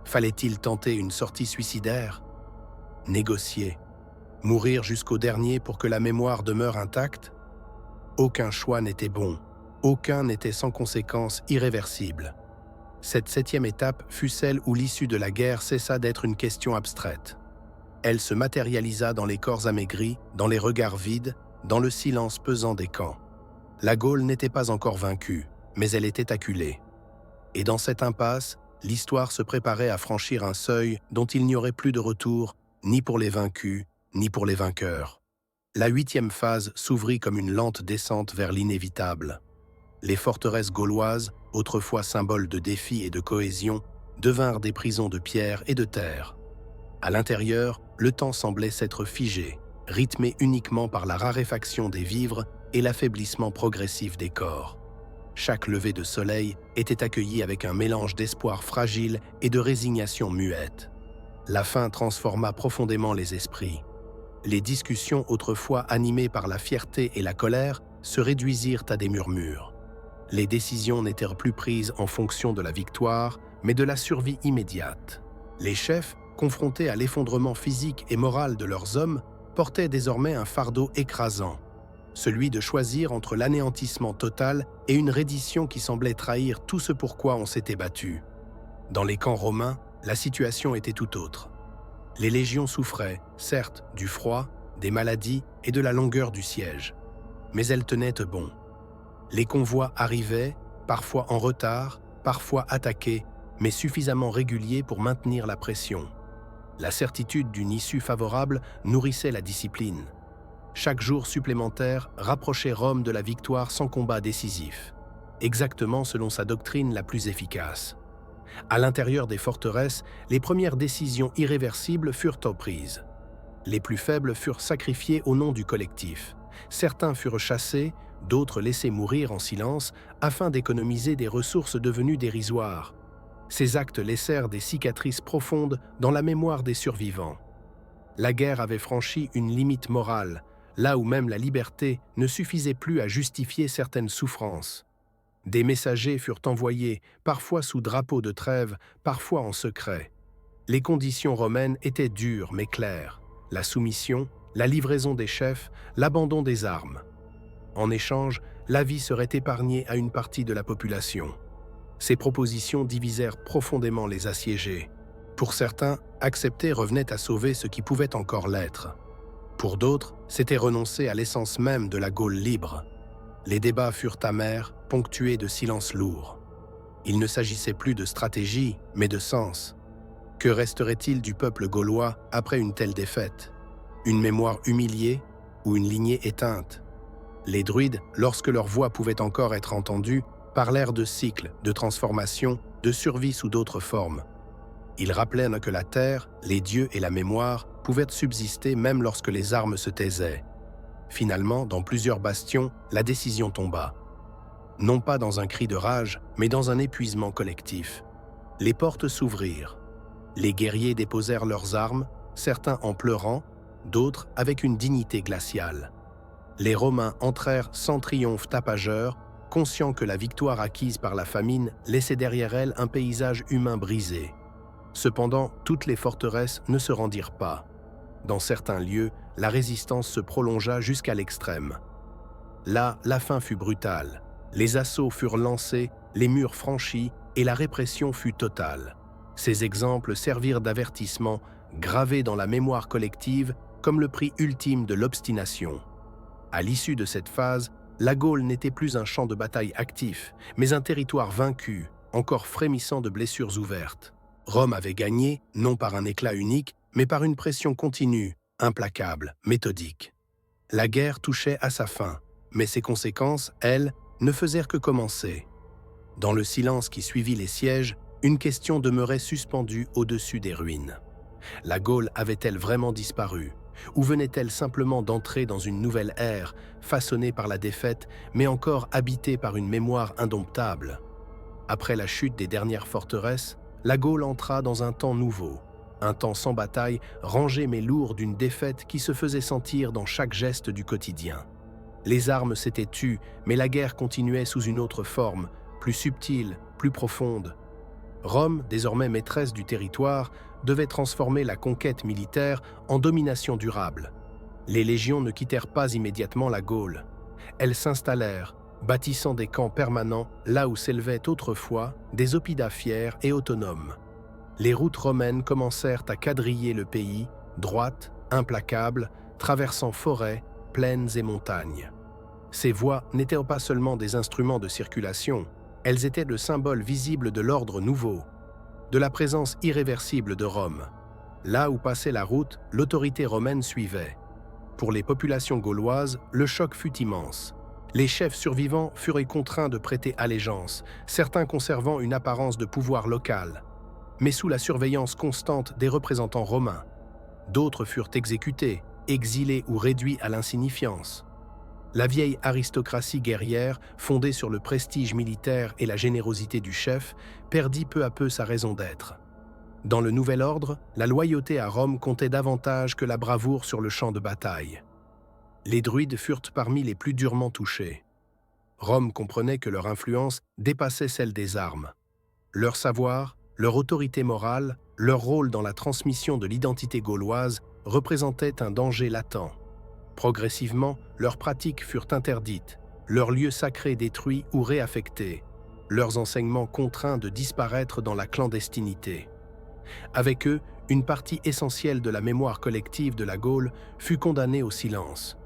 Fallait-il tenter une sortie suicidaire? Négocier? Mourir jusqu'au dernier pour que la mémoire demeure intacte? Aucun choix n'était bon, aucun n'était sans conséquences irréversibles. Cette 7e étape fut celle où l'issue de la guerre cessa d'être une question abstraite. Elle se matérialisa dans les corps amaigris, dans les regards vides, dans le silence pesant des camps. La Gaule n'était pas encore vaincue, mais elle était acculée. Et dans cette impasse, l'histoire se préparait à franchir un seuil dont il n'y aurait plus de retour, ni pour les vaincus, ni pour les vainqueurs. La 8e phase s'ouvrit comme une lente descente vers l'inévitable. Les forteresses gauloises, autrefois symboles de défi et de cohésion, devinrent des prisons de pierre et de terre. À l'intérieur, le temps semblait s'être figé, rythmé uniquement par la raréfaction des vivres et l'affaiblissement progressif des corps. Chaque lever de soleil était accueilli avec un mélange d'espoir fragile et de résignation muette. La faim transforma profondément les esprits. Les discussions autrefois animées par la fierté et la colère se réduisirent à des murmures. Les décisions n'étaient plus prises en fonction de la victoire, mais de la survie immédiate. Les chefs, confrontés à l'effondrement physique et moral de leurs hommes, portaient désormais un fardeau écrasant, celui de choisir entre l'anéantissement total et une reddition qui semblait trahir tout ce pour quoi on s'était battu. Dans les camps romains, la situation était tout autre. Les légions souffraient, certes, du froid, des maladies et de la longueur du siège, mais elles tenaient bon. Les convois arrivaient, parfois en retard, parfois attaqués, mais suffisamment réguliers pour maintenir la pression. La certitude d'une issue favorable nourrissait la discipline. Chaque jour supplémentaire rapprochait Rome de la victoire sans combat décisif, exactement selon sa doctrine la plus efficace. À l'intérieur des forteresses, les premières décisions irréversibles furent prises. Les plus faibles furent sacrifiés au nom du collectif. Certains furent chassés, d'autres laissés mourir en silence afin d'économiser des ressources devenues dérisoires. Ces actes laissèrent des cicatrices profondes dans la mémoire des survivants. La guerre avait franchi une limite morale, là où même la liberté ne suffisait plus à justifier certaines souffrances. Des messagers furent envoyés, parfois sous drapeau de trêve, parfois en secret. Les conditions romaines étaient dures mais claires. La soumission, la livraison des chefs, l'abandon des armes. En échange, la vie serait épargnée à une partie de la population. Ces propositions divisèrent profondément les assiégés. Pour certains, accepter revenait à sauver ce qui pouvait encore l'être. Pour d'autres, c'était renoncer à l'essence même de la Gaule libre. Les débats furent amers, ponctués de silences lourds. Il ne s'agissait plus de stratégie, mais de sens. Que resterait-il du peuple gaulois après une telle défaite? Une mémoire humiliée ou une lignée éteinte? Les druides, lorsque leur voix pouvait encore être entendue, parlèrent de cycles, de transformation, de survie sous d'autres formes. Ils rappelèrent que la terre, les dieux et la mémoire pouvaient subsister même lorsque les armes se taisaient. Finalement, dans plusieurs bastions, la décision tomba. Non pas dans un cri de rage, mais dans un épuisement collectif. Les portes s'ouvrirent. Les guerriers déposèrent leurs armes, certains en pleurant, d'autres avec une dignité glaciale. Les Romains entrèrent sans triomphe tapageur, conscients que la victoire acquise par la famine laissait derrière elle un paysage humain brisé. Cependant, toutes les forteresses ne se rendirent pas. Dans certains lieux, la résistance se prolongea jusqu'à l'extrême. Là, la fin fut brutale. Les assauts furent lancés, les murs franchis et la répression fut totale. Ces exemples servirent d'avertissement, gravés dans la mémoire collective comme le prix ultime de l'obstination. À l'issue de cette phase, la Gaule n'était plus un champ de bataille actif, mais un territoire vaincu, encore frémissant de blessures ouvertes. Rome avait gagné, non par un éclat unique, mais par une pression continue, implacable, méthodique. La guerre touchait à sa fin, mais ses conséquences, elles, ne faisaient que commencer. Dans le silence qui suivit les sièges, une question demeurait suspendue au-dessus des ruines. La Gaule avait-elle vraiment disparu? Ou venait-elle simplement d'entrer dans une nouvelle ère, façonnée par la défaite, mais encore habitée par une mémoire indomptable? Après la chute des dernières forteresses, la Gaule entra dans un temps nouveau, un temps sans bataille, rangé mais lourd d'une défaite qui se faisait sentir dans chaque geste du quotidien. Les armes s'étaient tues, mais la guerre continuait sous une autre forme, plus subtile, plus profonde. Rome, désormais maîtresse du territoire, devait transformer la conquête militaire en domination durable. Les légions ne quittèrent pas immédiatement la Gaule. Elles s'installèrent, bâtissant des camps permanents là où s'élevaient autrefois des oppidats fiers et autonomes. Les routes romaines commencèrent à quadriller le pays, droites, implacables, traversant forêts, plaines et montagnes. Ces voies n'étaient pas seulement des instruments de circulation, elles étaient le symbole visible de l'ordre nouveau, de la présence irréversible de Rome. Là où passait la route, l'autorité romaine suivait. Pour les populations gauloises, le choc fut immense. Les chefs survivants furent contraints de prêter allégeance, certains conservant une apparence de pouvoir local, mais sous la surveillance constante des représentants romains. D'autres furent exécutés, exilés ou réduits à l'insignifiance. La vieille aristocratie guerrière, fondée sur le prestige militaire et la générosité du chef, perdit peu à peu sa raison d'être. Dans le nouvel ordre, la loyauté à Rome comptait davantage que la bravoure sur le champ de bataille. Les druides furent parmi les plus durement touchés. Rome comprenait que leur influence dépassait celle des armes. Leur savoir, leur autorité morale, leur rôle dans la transmission de l'identité gauloise représentaient un danger latent. Progressivement, leurs pratiques furent interdites, leurs lieux sacrés détruits ou réaffectés, leurs enseignements contraints de disparaître dans la clandestinité. Avec eux, une partie essentielle de la mémoire collective de la Gaule fut condamnée au silence.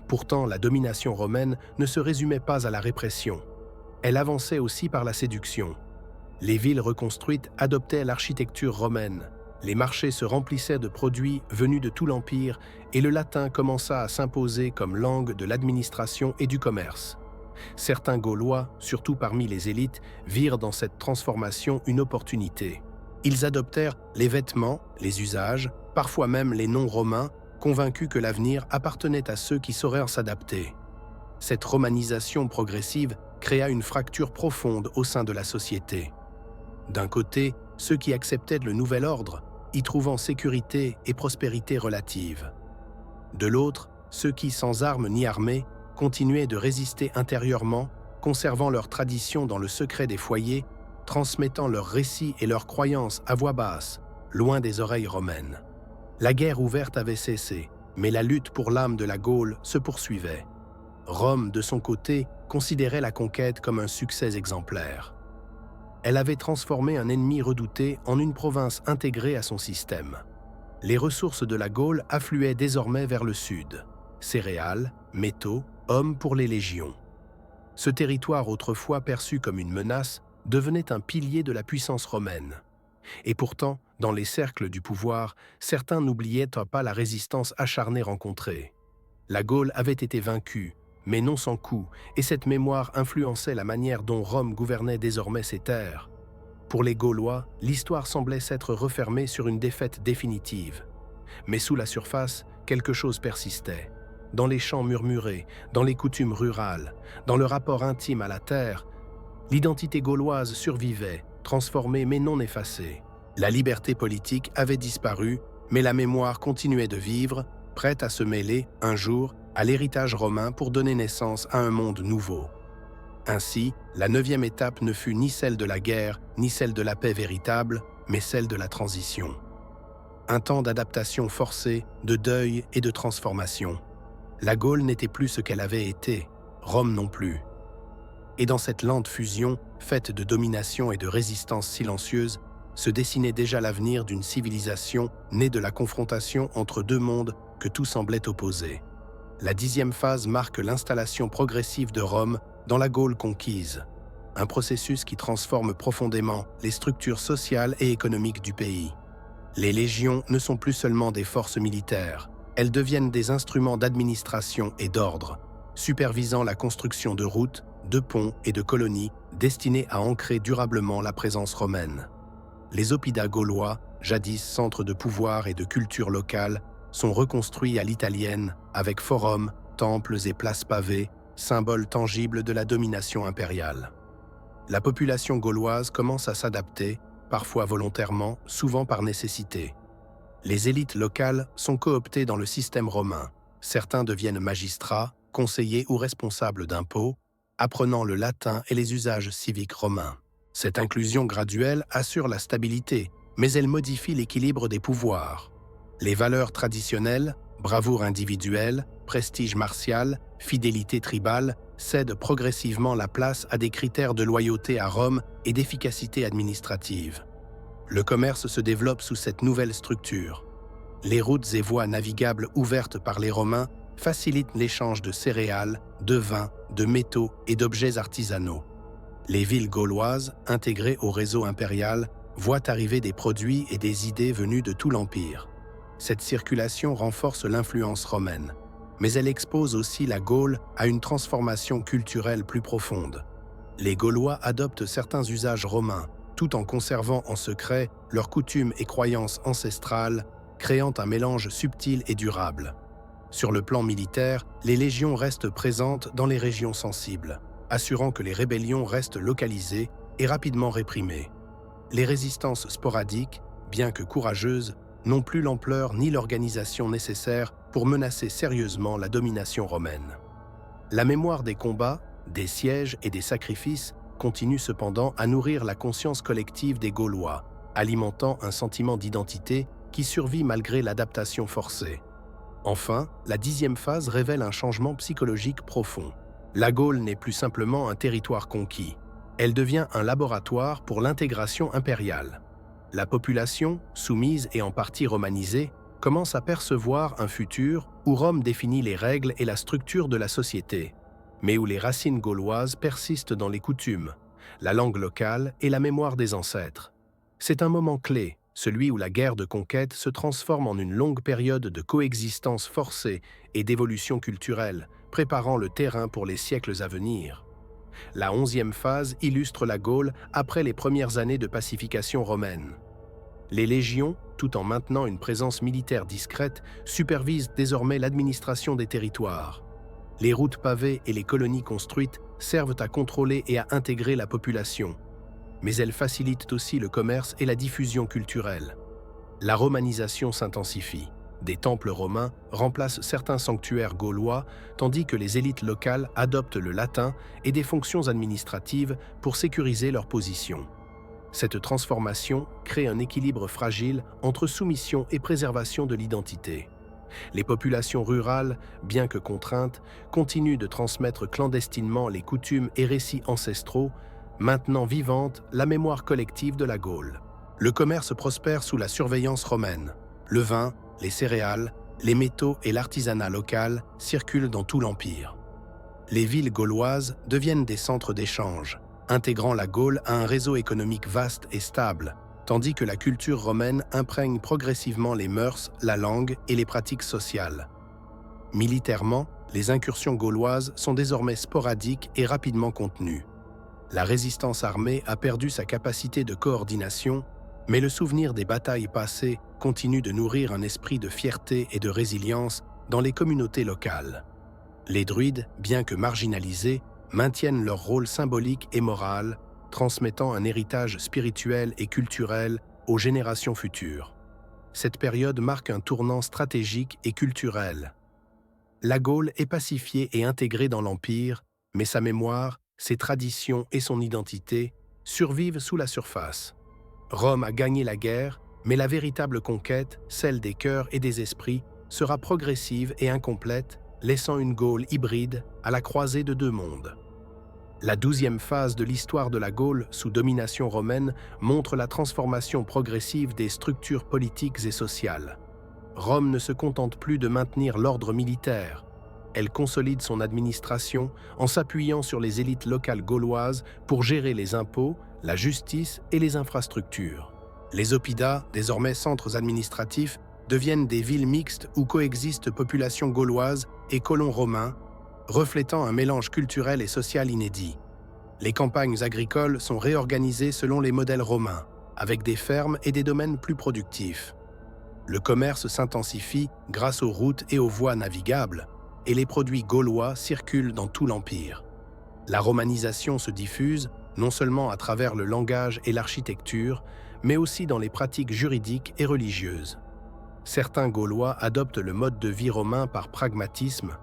Pourtant, la domination romaine ne se résumait pas à la répression. Elle avançait aussi par la séduction. Les villes reconstruites adoptaient l'architecture romaine. Les marchés se remplissaient de produits venus de tout l'Empire et le latin commença à s'imposer comme langue de l'administration et du commerce. Certains Gaulois, surtout parmi les élites, virent dans cette transformation une opportunité. Ils adoptèrent les vêtements, les usages, parfois même les noms romains, convaincus que l'avenir appartenait à ceux qui sauraient s'adapter. Cette romanisation progressive créa une fracture profonde au sein de la société. D'un côté, ceux qui acceptaient le nouvel ordre, y trouvant sécurité et prospérité relative. De l'autre, ceux qui, sans armes ni armées, continuaient de résister intérieurement, conservant leurs traditions dans le secret des foyers, transmettant leurs récits et leurs croyances à voix basse, loin des oreilles romaines. La guerre ouverte avait cessé, mais la lutte pour l'âme de la Gaule se poursuivait. Rome, de son côté, considérait la conquête comme un succès exemplaire. Elle avait transformé un ennemi redouté en une province intégrée à son système. Les ressources de la Gaule affluaient désormais vers le sud. Céréales, métaux, hommes pour les légions. Ce territoire autrefois perçu comme une menace devenait un pilier de la puissance romaine. Et pourtant, dans les cercles du pouvoir, certains n'oubliaient pas la résistance acharnée rencontrée. La Gaule avait été vaincue, mais non sans coup, et cette mémoire influençait la manière dont Rome gouvernait désormais ses terres. Pour les Gaulois, l'histoire semblait s'être refermée sur une défaite définitive. Mais sous la surface, quelque chose persistait. Dans les chants murmurés, dans les coutumes rurales, dans le rapport intime à la terre, l'identité gauloise survivait, transformée mais non effacée. La liberté politique avait disparu, mais la mémoire continuait de vivre, prête à se mêler, un jour, à l'héritage romain pour donner naissance à un monde nouveau. Ainsi, la 9e étape ne fut ni celle de la guerre, ni celle de la paix véritable, mais celle de la transition. Un temps d'adaptation forcée, de deuil et de transformation. La Gaule n'était plus ce qu'elle avait été, Rome non plus. Et dans cette lente fusion, faite de domination et de résistance silencieuse, se dessinait déjà l'avenir d'une civilisation née de la confrontation entre deux mondes que tout semblait opposer. La 10e phase marque l'installation progressive de Rome dans la Gaule conquise, un processus qui transforme profondément les structures sociales et économiques du pays. Les légions ne sont plus seulement des forces militaires, elles deviennent des instruments d'administration et d'ordre, supervisant la construction de routes, de ponts et de colonies destinés à ancrer durablement la présence romaine. Les oppidats gaulois, jadis centres de pouvoir et de culture locale, sont reconstruits à l'italienne avec forums, temples et places pavées, symboles tangibles de la domination impériale. La population gauloise commence à s'adapter, parfois volontairement, souvent par nécessité. Les élites locales sont cooptées dans le système romain. Certains deviennent magistrats, conseillers ou responsables d'impôts, apprenant le latin et les usages civiques romains. Cette inclusion graduelle assure la stabilité, mais elle modifie l'équilibre des pouvoirs. Les valeurs traditionnelles, bravoure individuelle, prestige martial, fidélité tribale, cèdent progressivement la place à des critères de loyauté à Rome et d'efficacité administrative. Le commerce se développe sous cette nouvelle structure. Les routes et voies navigables ouvertes par les Romains facilitent l'échange de céréales, de vins, de métaux et d'objets artisanaux. Les villes gauloises, intégrées au réseau impérial, voient arriver des produits et des idées venus de tout l'Empire. Cette circulation renforce l'influence romaine. mais elle expose aussi la Gaule à une transformation culturelle plus profonde. Les Gaulois adoptent certains usages romains, tout en conservant en secret leurs coutumes et croyances ancestrales, créant un mélange subtil et durable. Sur le plan militaire, les légions restent présentes dans les régions sensibles, assurant que les rébellions restent localisées et rapidement réprimées. Les résistances sporadiques, bien que courageuses, n'ont plus l'ampleur ni l'organisation nécessaires pour menacer sérieusement la domination romaine. La mémoire des combats, des sièges et des sacrifices continue cependant à nourrir la conscience collective des Gaulois, alimentant un sentiment d'identité qui survit malgré l'adaptation forcée. Enfin, la 10e phase révèle un changement psychologique profond. La Gaule n'est plus simplement un territoire conquis. Elle devient un laboratoire pour l'intégration impériale. La population, soumise et en partie romanisée, commence à percevoir un futur où Rome définit les règles et la structure de la société, mais où les racines gauloises persistent dans les coutumes, la langue locale et la mémoire des ancêtres. C'est un moment clé, celui où la guerre de conquête se transforme en une longue période de coexistence forcée et d'évolution culturelle, préparant le terrain pour les siècles à venir. La 11e phase illustre la Gaule après les premières années de pacification romaine. Les légions, tout en maintenant une présence militaire discrète, supervisent désormais l'administration des territoires. Les routes pavées et les colonies construites servent à contrôler et à intégrer la population, mais elles facilitent aussi le commerce et la diffusion culturelle. La romanisation s'intensifie. Des temples romains remplacent certains sanctuaires gaulois, tandis que les élites locales adoptent le latin et des fonctions administratives pour sécuriser leur position. Cette transformation crée un équilibre fragile entre soumission et préservation de l'identité. Les populations rurales, bien que contraintes, continuent de transmettre clandestinement les coutumes et récits ancestraux, maintenant vivante la mémoire collective de la Gaule. Le commerce prospère sous la surveillance romaine. Le vin, les céréales, les métaux et l'artisanat local circulent dans tout l'Empire. Les villes gauloises deviennent des centres d'échange, intégrant la Gaule à un réseau économique vaste et stable, tandis que la culture romaine imprègne progressivement les mœurs, la langue et les pratiques sociales. Militairement, les incursions gauloises sont désormais sporadiques et rapidement contenues. La résistance armée a perdu sa capacité de coordination, mais le souvenir des batailles passées continue de nourrir un esprit de fierté et de résilience dans les communautés locales. Les druides, bien que marginalisés, maintiennent leur rôle symbolique et moral, transmettant un héritage spirituel et culturel aux générations futures. Cette période marque un tournant stratégique et culturel. La Gaule est pacifiée et intégrée dans l'Empire, mais sa mémoire, ses traditions et son identité survivent sous la surface. Rome a gagné la guerre, mais la véritable conquête, celle des cœurs et des esprits, sera progressive et incomplète, laissant une Gaule hybride à la croisée de deux mondes. La 12e phase de l'histoire de la Gaule sous domination romaine montre la transformation progressive des structures politiques et sociales. Rome ne se contente plus de maintenir l'ordre militaire. Elle consolide son administration en s'appuyant sur les élites locales gauloises pour gérer les impôts, la justice et les infrastructures. Les oppida, désormais centres administratifs, deviennent des villes mixtes où coexistent populations gauloises et colons romains, reflétant un mélange culturel et social inédit. Les campagnes agricoles sont réorganisées selon les modèles romains, avec des fermes et des domaines plus productifs. Le commerce s'intensifie grâce aux routes et aux voies navigables, et les produits gaulois circulent dans tout l'Empire. La romanisation se diffuse, non seulement à travers le langage et l'architecture, mais aussi dans les pratiques juridiques et religieuses. Certains Gaulois adoptent le mode de vie romain par pragmatisme,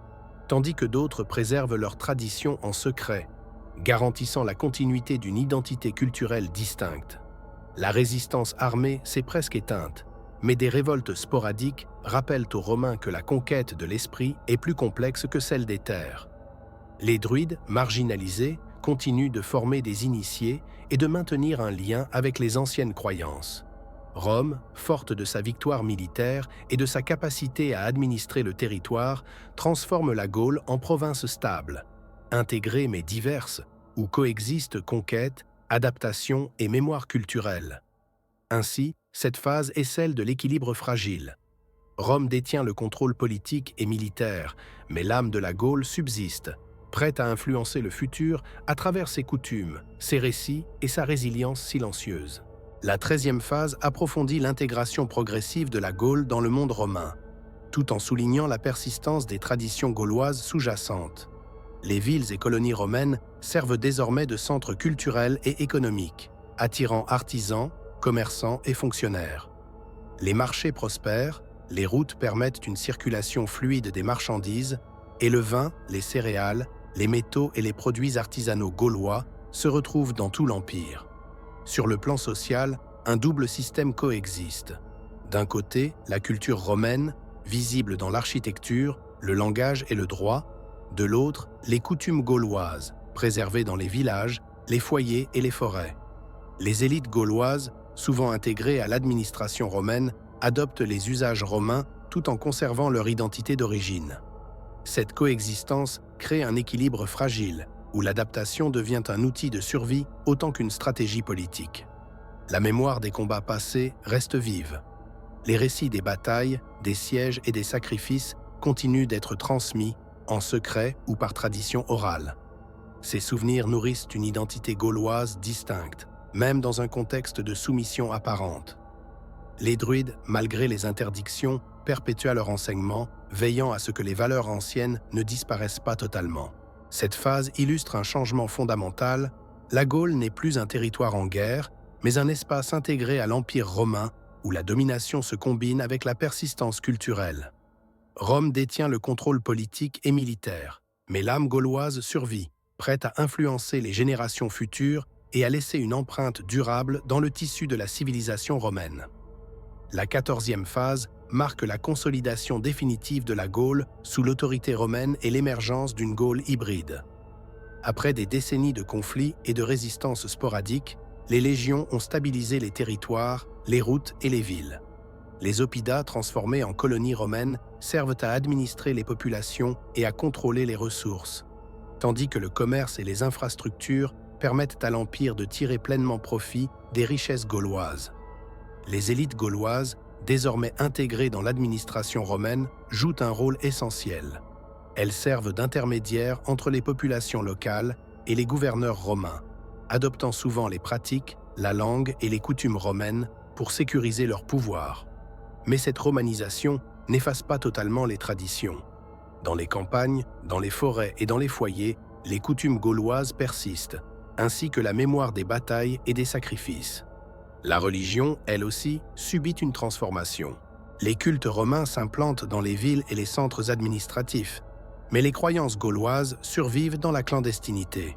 tandis que d'autres préservent leurs traditions en secret, garantissant la continuité d'une identité culturelle distincte. La résistance armée s'est presque éteinte, mais des révoltes sporadiques rappellent aux Romains que la conquête de l'esprit est plus complexe que celle des terres. Les druides, marginalisés, continuent de former des initiés et de maintenir un lien avec les anciennes croyances. Rome, forte de sa victoire militaire et de sa capacité à administrer le territoire, transforme la Gaule en province stable, intégrée mais diverse, où coexistent conquête, adaptation et mémoire culturelle. Ainsi, cette phase est celle de l'équilibre fragile. Rome détient le contrôle politique et militaire, mais l'âme de la Gaule subsiste, prête à influencer le futur à travers ses coutumes, ses récits et sa résilience silencieuse. La 13e phase approfondit l'intégration progressive de la Gaule dans le monde romain, tout en soulignant la persistance des traditions gauloises sous-jacentes. Les villes et colonies romaines servent désormais de centres culturels et économiques, attirant artisans, commerçants et fonctionnaires. Les marchés prospèrent, les routes permettent une circulation fluide des marchandises, et le vin, les céréales, les métaux et les produits artisanaux gaulois se retrouvent dans tout l'Empire. Sur le plan social, un double système coexiste. D'un côté, la culture romaine, visible dans l'architecture, le langage et le droit. De l'autre, les coutumes gauloises, préservées dans les villages, les foyers et les forêts. Les élites gauloises, souvent intégrées à l'administration romaine, adoptent les usages romains tout en conservant leur identité d'origine. Cette coexistence crée un équilibre fragile, où l'adaptation devient un outil de survie autant qu'une stratégie politique. La mémoire des combats passés reste vive. Les récits des batailles, des sièges et des sacrifices continuent d'être transmis, en secret ou par tradition orale. Ces souvenirs nourrissent une identité gauloise distincte, même dans un contexte de soumission apparente. Les druides, malgré les interdictions, perpétuent leur enseignement, veillant à ce que les valeurs anciennes ne disparaissent pas totalement. Cette phase illustre un changement fondamental. La Gaule n'est plus un territoire en guerre, mais un espace intégré à l'Empire romain où la domination se combine avec la persistance culturelle. Rome détient le contrôle politique et militaire, mais l'âme gauloise survit, prête à influencer les générations futures et à laisser une empreinte durable dans le tissu de la civilisation romaine. La 14e phase marque la consolidation définitive de la Gaule sous l'autorité romaine et l'émergence d'une Gaule hybride. Après des décennies de conflits et de résistances sporadiques, les légions ont stabilisé les territoires, les routes et les villes. Les oppida, transformés en colonies romaines, servent à administrer les populations et à contrôler les ressources, tandis que le commerce et les infrastructures permettent à l'Empire de tirer pleinement profit des richesses gauloises. Les élites gauloises, désormais intégrées dans l'administration romaine, jouent un rôle essentiel. Elles servent d'intermédiaires entre les populations locales et les gouverneurs romains, adoptant souvent les pratiques, la langue et les coutumes romaines pour sécuriser leur pouvoir. Mais cette romanisation n'efface pas totalement les traditions. Dans les campagnes, dans les forêts et dans les foyers, les coutumes gauloises persistent, ainsi que la mémoire des batailles et des sacrifices. La religion, elle aussi, subit une transformation. Les cultes romains s'implantent dans les villes et les centres administratifs, mais les croyances gauloises survivent dans la clandestinité.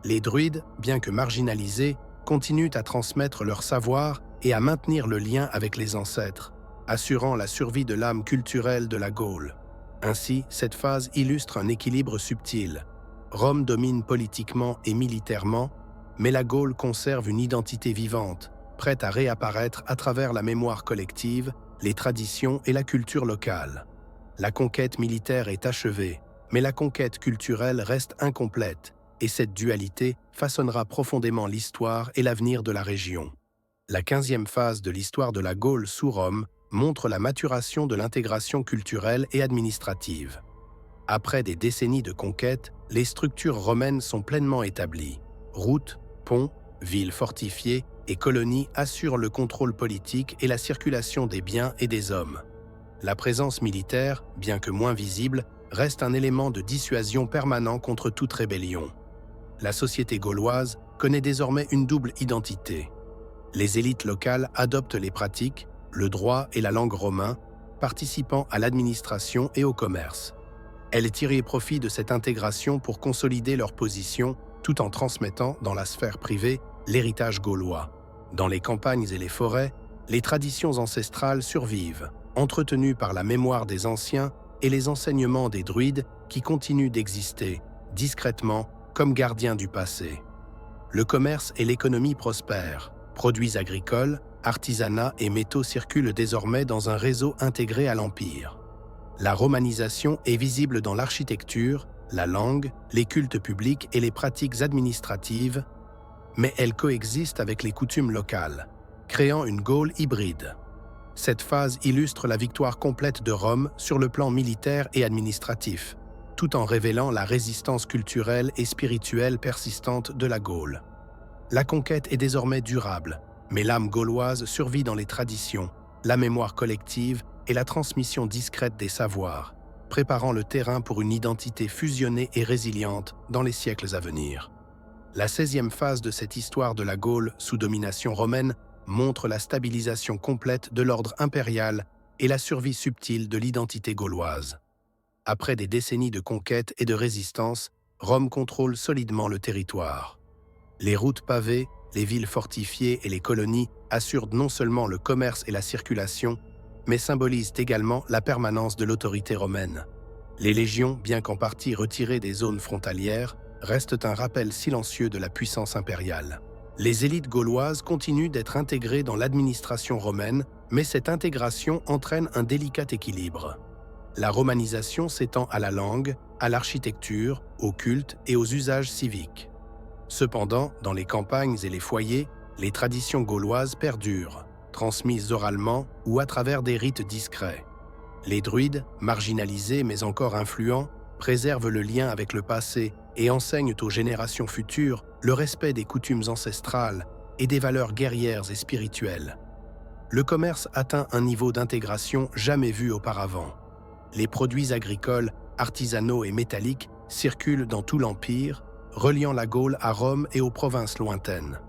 Les druides, bien que marginalisés, continuent à transmettre leur savoir et à maintenir le lien avec les ancêtres, assurant la survie de l'âme culturelle de la Gaule. Ainsi, cette phase illustre un équilibre subtil. Rome domine politiquement et militairement, mais la Gaule conserve une identité vivante, prête à réapparaître à travers la mémoire collective, les traditions et la culture locale. La conquête militaire est achevée, mais la conquête culturelle reste incomplète, et cette dualité façonnera profondément l'histoire et l'avenir de la région. La 15e phase de l'histoire de la Gaule sous Rome montre la maturation de l'intégration culturelle et administrative. Après des décennies de conquête, les structures romaines sont pleinement établies. Routes, ponts, villes fortifiées et colonies assurent le contrôle politique et la circulation des biens et des hommes. La présence militaire, bien que moins visible, reste un élément de dissuasion permanent contre toute rébellion. La société gauloise connaît désormais une double identité. Les élites locales adoptent les pratiques, le droit et la langue romains, participant à l'administration et au commerce. Elles tirent profit de cette intégration pour consolider leur position tout en transmettant, dans la sphère privée, l'héritage gaulois. Dans les campagnes et les forêts, les traditions ancestrales survivent, entretenues par la mémoire des anciens et les enseignements des druides qui continuent d'exister, discrètement, comme gardiens du passé. Le commerce et l'économie prospèrent. Produits agricoles, artisanat et métaux circulent désormais dans un réseau intégré à l'Empire. La romanisation est visible dans l'architecture, la langue, les cultes publics et les pratiques administratives, mais elle coexiste avec les coutumes locales, créant une Gaule hybride. Cette phase illustre la victoire complète de Rome sur le plan militaire et administratif, tout en révélant la résistance culturelle et spirituelle persistante de la Gaule. La conquête est désormais durable, mais l'âme gauloise survit dans les traditions, la mémoire collective et la transmission discrète des savoirs, préparant le terrain pour une identité fusionnée et résiliente dans les siècles à venir. La 16e phase de cette histoire de la Gaule sous domination romaine montre la stabilisation complète de l'ordre impérial et la survie subtile de l'identité gauloise. Après des décennies de conquête et de résistance, Rome contrôle solidement le territoire. Les routes pavées, les villes fortifiées et les colonies assurent non seulement le commerce et la circulation, mais symbolisent également la permanence de l'autorité romaine. Les légions, bien qu'en partie retirées des zones frontalières, restent un rappel silencieux de la puissance impériale. Les élites gauloises continuent d'être intégrées dans l'administration romaine, mais cette intégration entraîne un délicat équilibre. La romanisation s'étend à la langue, à l'architecture, au culte et aux usages civiques. Cependant, dans les campagnes et les foyers, les traditions gauloises perdurent, transmises oralement ou à travers des rites discrets. Les druides, marginalisés mais encore influents, préservent le lien avec le passé et enseignent aux générations futures le respect des coutumes ancestrales et des valeurs guerrières et spirituelles. Le commerce atteint un niveau d'intégration jamais vu auparavant. Les produits agricoles, artisanaux et métalliques circulent dans tout l'Empire, reliant la Gaule à Rome et aux provinces lointaines.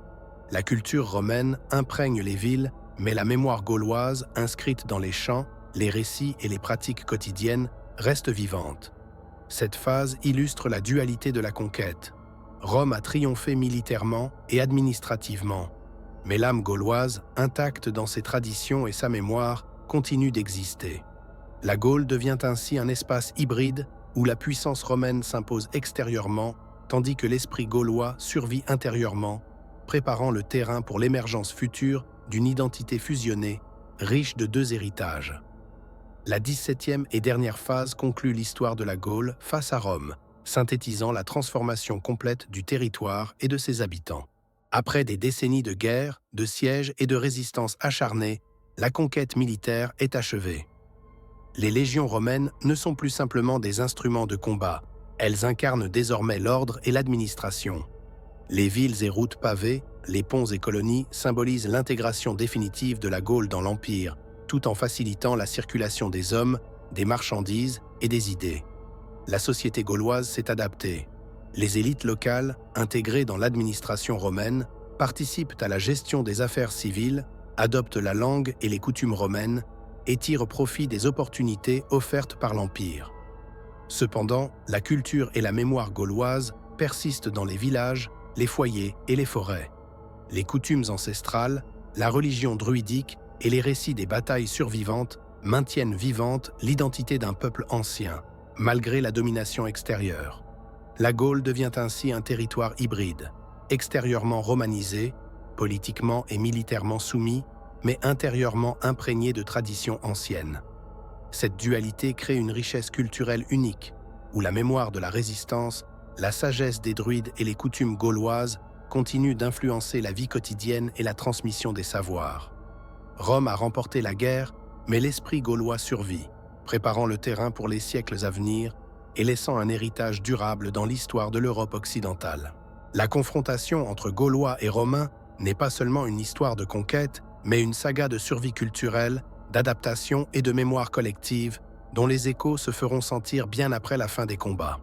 La culture romaine imprègne les villes, mais la mémoire gauloise, inscrite dans les chants, les récits et les pratiques quotidiennes, reste vivante. Cette phase illustre la dualité de la conquête. Rome a triomphé militairement et administrativement, mais l'âme gauloise, intacte dans ses traditions et sa mémoire, continue d'exister. La Gaule devient ainsi un espace hybride où la puissance romaine s'impose extérieurement, tandis que l'esprit gaulois survit intérieurement, préparant le terrain pour l'émergence future d'une identité fusionnée, riche de deux héritages. La 17e et dernière phase conclut l'histoire de la Gaule face à Rome, synthétisant la transformation complète du territoire et de ses habitants. Après des décennies de guerres, de sièges et de résistance acharnée, la conquête militaire est achevée. Les légions romaines ne sont plus simplement des instruments de combat, elles incarnent désormais l'ordre et l'administration. Les villes et routes pavées, les ponts et colonies symbolisent l'intégration définitive de la Gaule dans l'Empire, tout en facilitant la circulation des hommes, des marchandises et des idées. La société gauloise s'est adaptée. Les élites locales, intégrées dans l'administration romaine, participent à la gestion des affaires civiles, adoptent la langue et les coutumes romaines et tirent profit des opportunités offertes par l'Empire. Cependant, la culture et la mémoire gauloise persistent dans les villages, les foyers et les forêts. Les coutumes ancestrales, la religion druidique et les récits des batailles survivantes maintiennent vivante l'identité d'un peuple ancien, malgré la domination extérieure. La Gaule devient ainsi un territoire hybride, extérieurement romanisé, politiquement et militairement soumis, mais intérieurement imprégné de traditions anciennes. Cette dualité crée une richesse culturelle unique, où la mémoire de la résistance, la sagesse des druides et les coutumes gauloises continuent d'influencer la vie quotidienne et la transmission des savoirs. Rome a remporté la guerre, mais l'esprit gaulois survit, préparant le terrain pour les siècles à venir et laissant un héritage durable dans l'histoire de l'Europe occidentale. La confrontation entre Gaulois et Romains n'est pas seulement une histoire de conquête, mais une saga de survie culturelle, d'adaptation et de mémoire collective, dont les échos se feront sentir bien après la fin des combats.